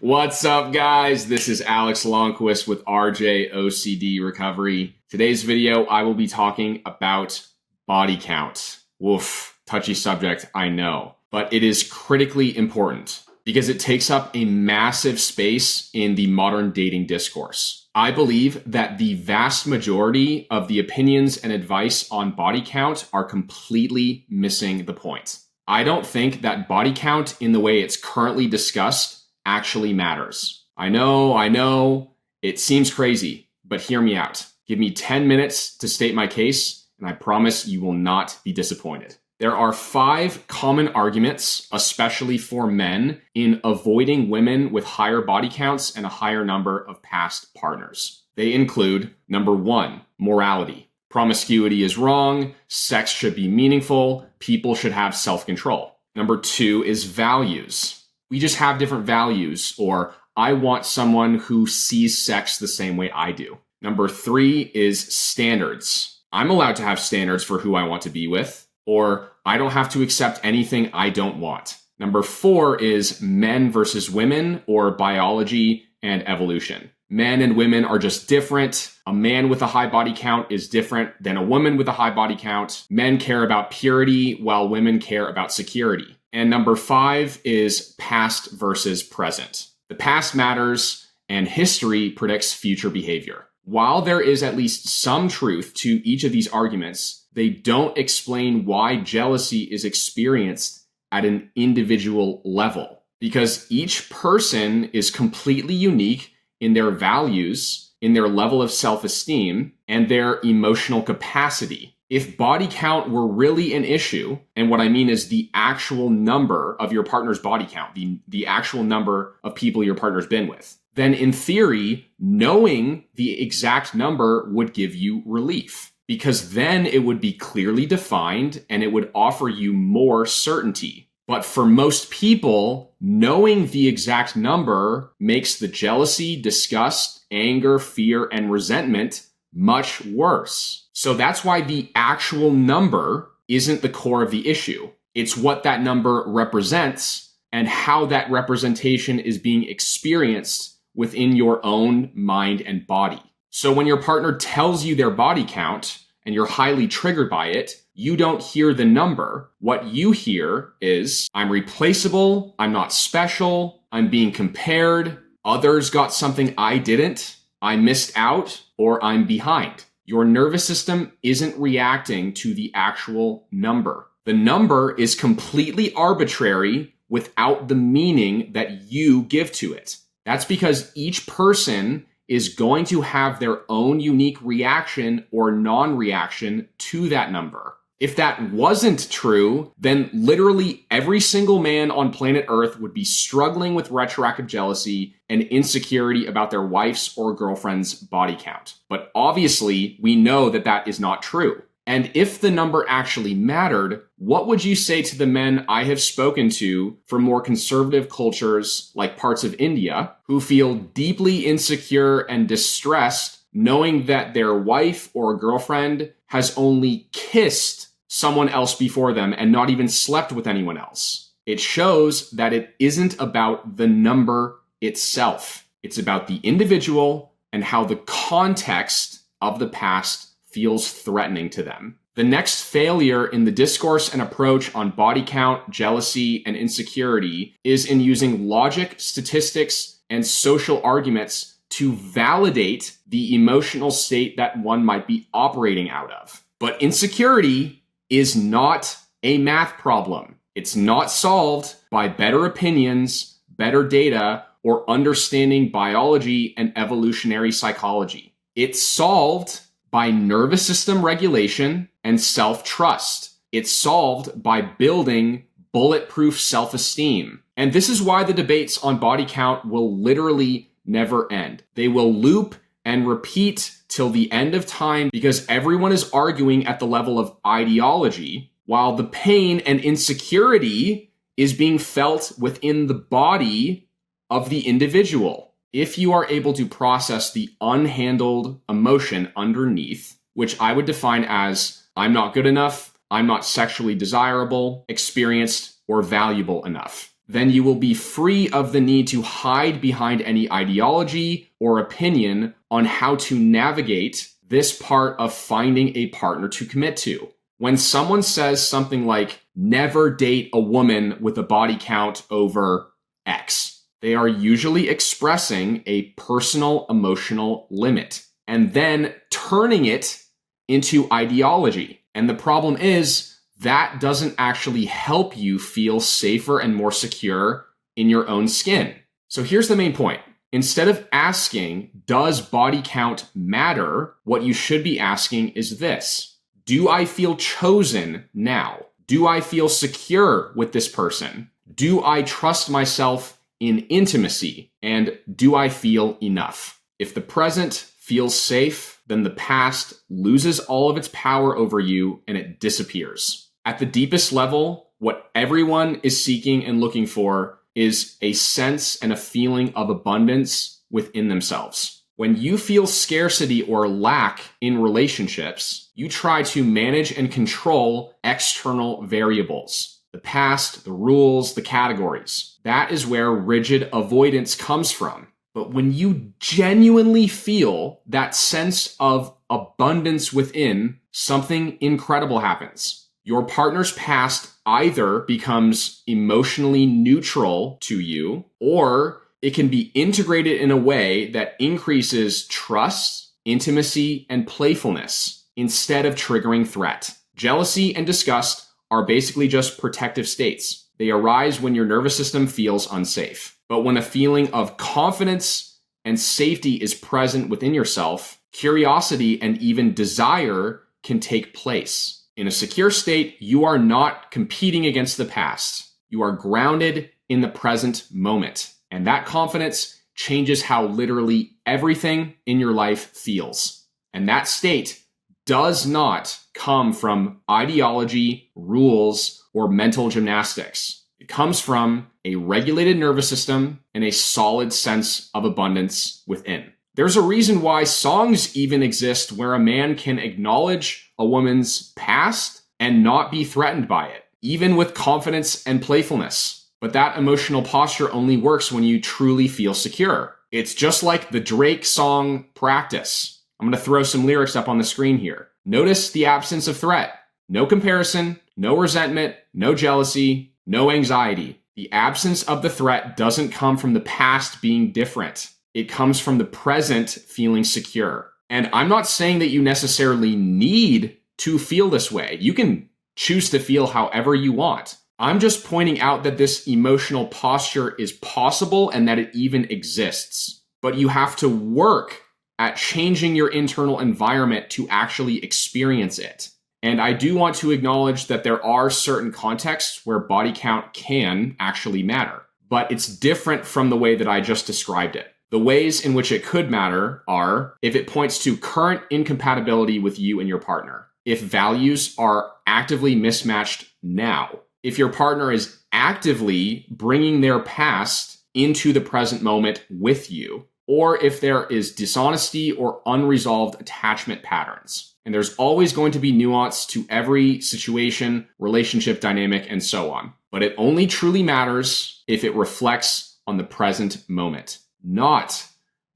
What's up, guys? This is Alex Longquist with RJ OCD Recovery. Today's video, I will be talking about body count. Woof, touchy subject, I know. But it is critically important because it takes up a massive space in the modern dating discourse. I believe that the vast majority of the opinions and advice on body count are completely missing the point. I don't think that body count in the way it's currently discussed actually matters. I know, it seems crazy, but hear me out. Give me 10 minutes to state my case, and I promise you will not be disappointed. There are 5 common arguments, especially for men, in avoiding women with higher body counts and a higher number of past partners. They include, number 1, morality. Promiscuity is wrong, sex should be meaningful, people should have self-control. Number 2 is values. We just have different values, or I want someone who sees sex the same way I do. Number 3 is standards. I'm allowed to have standards for who I want to be with, or I don't have to accept anything I don't want. Number 4 is men versus women, or biology and evolution. Men and women are just different. A man with a high body count is different than a woman with a high body count. Men care about purity, while women care about security. And number 5 is past versus present. The past matters, and history predicts future behavior. While there is at least some truth to each of these arguments, they don't explain why jealousy is experienced at an individual level. Because each person is completely unique in their values, in their level of self-esteem, and their emotional capacity. If body count were really an issue, and what I mean is the actual number of your partner's body count, the actual number of people your partner's been with, then in theory, knowing the exact number would give you relief, because then it would be clearly defined and it would offer you more certainty. But for most people, knowing the exact number makes the jealousy, disgust, anger, fear, and resentment much worse. So that's why the actual number isn't the core of the issue. It's what that number represents and how that representation is being experienced within your own mind and body. So when your partner tells you their body count and you're highly triggered by it, you don't hear the number. What you hear is, I'm replaceable, I'm not special, I'm being compared, others got something I didn't, I missed out, or I'm behind. Your nervous system isn't reacting to the actual number. The number is completely arbitrary without the meaning that you give to it. That's because each person is going to have their own unique reaction or non-reaction to that number. If that wasn't true, then literally every single man on planet Earth would be struggling with retroactive jealousy and insecurity about their wife's or girlfriend's body count. But obviously, we know that that is not true. And if the number actually mattered, what would you say to the men I have spoken to from more conservative cultures like parts of India who feel deeply insecure and distressed knowing that their wife or girlfriend has only kissed someone else before them and not even slept with anyone else? It shows that it isn't about the number itself. It's about the individual and how the context of the past feels threatening to them. The next failure in the discourse and approach on body count, jealousy, and insecurity is in using logic, statistics, and social arguments to validate the emotional state that one might be operating out of. But insecurity is not a math problem. It's not solved by better opinions, better data, or understanding biology and evolutionary psychology. It's solved by nervous system regulation and self-trust. It's solved by building bulletproof self-esteem. And this is why the debates on body count will literally never end. They will loop and repeat till the end of time because everyone is arguing at the level of ideology, while the pain and insecurity is being felt within the body of the individual. If you are able to process the unhandled emotion underneath, which I would define as I'm not good enough, I'm not sexually desirable, experienced, or valuable enough, then you will be free of the need to hide behind any ideology or opinion on how to navigate this part of finding a partner to commit to. When someone says something like, never date a woman with a body count over X, they are usually expressing a personal emotional limit and then turning it into ideology. And the problem is that doesn't actually help you feel safer and more secure in your own skin. So here's the main point. Instead of asking, does body count matter? What you should be asking is this. Do I feel chosen now? Do I feel secure with this person? Do I trust myself in intimacy? And do I feel enough? If the present feels safe, then the past loses all of its power over you and it disappears. At the deepest level, what everyone is seeking and looking for is a sense and a feeling of abundance within themselves. When you feel scarcity or lack in relationships, you try to manage and control external variables. The past, the rules, the categories. That is where rigid avoidance comes from. But when you genuinely feel that sense of abundance within, something incredible happens. Your partner's past either becomes emotionally neutral to you, or it can be integrated in a way that increases trust, intimacy, and playfulness instead of triggering threat. Jealousy and disgust are basically just protective states. They arise when your nervous system feels unsafe. But when a feeling of confidence and safety is present within yourself, curiosity and even desire can take place. In a secure state, you are not competing against the past. You are grounded in the present moment. And that confidence changes how literally everything in your life feels. And that state does not come from ideology, rules, or mental gymnastics. It comes from a regulated nervous system and a solid sense of abundance within. There's a reason why songs even exist where a man can acknowledge a woman's past and not be threatened by it, even with confidence and playfulness. But that emotional posture only works when you truly feel secure. It's just like the Drake song Practice. I'm going to throw some lyrics up on the screen here. Notice the absence of threat. No comparison, no resentment, no jealousy, no anxiety. The absence of the threat doesn't come from the past being different. It comes from the present feeling secure. And I'm not saying that you necessarily need to feel this way. You can choose to feel however you want. I'm just pointing out that this emotional posture is possible and that it even exists. But you have to work at changing your internal environment to actually experience it. And I do want to acknowledge that there are certain contexts where body count can actually matter. But it's different from the way that I just described it. The ways in which it could matter are if it points to current incompatibility with you and your partner, if values are actively mismatched now, if your partner is actively bringing their past into the present moment with you, or if there is dishonesty or unresolved attachment patterns. And there's always going to be nuance to every situation, relationship dynamic, and so on. But it only truly matters if it reflects on the present moment, not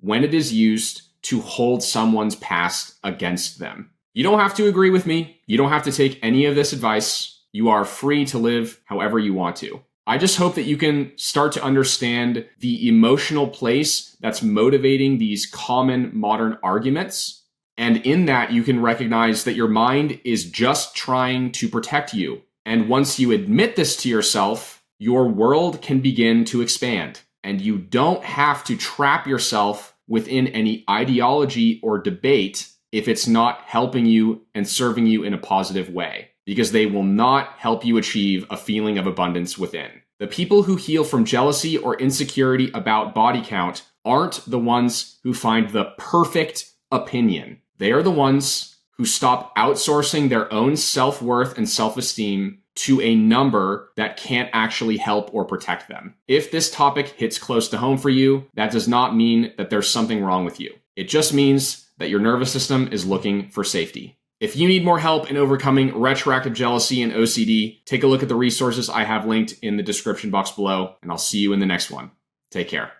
when it is used to hold someone's past against them. You don't have to agree with me. You don't have to take any of this advice. You are free to live however you want to. I just hope that you can start to understand the emotional place that's motivating these common modern arguments. And in that, you can recognize that your mind is just trying to protect you. And once you admit this to yourself, your world can begin to expand. And you don't have to trap yourself within any ideology or debate if it's not helping you and serving you in a positive way, because they will not help you achieve a feeling of abundance within. The people who heal from jealousy or insecurity about body count aren't the ones who find the perfect opinion. They are the ones who stop outsourcing their own self-worth and self-esteem to a number that can't actually help or protect them. If this topic hits close to home for you, that does not mean that there's something wrong with you. It just means that your nervous system is looking for safety. If you need more help in overcoming retroactive jealousy and OCD, take a look at the resources I have linked in the description box below, and I'll see you in the next one. Take care.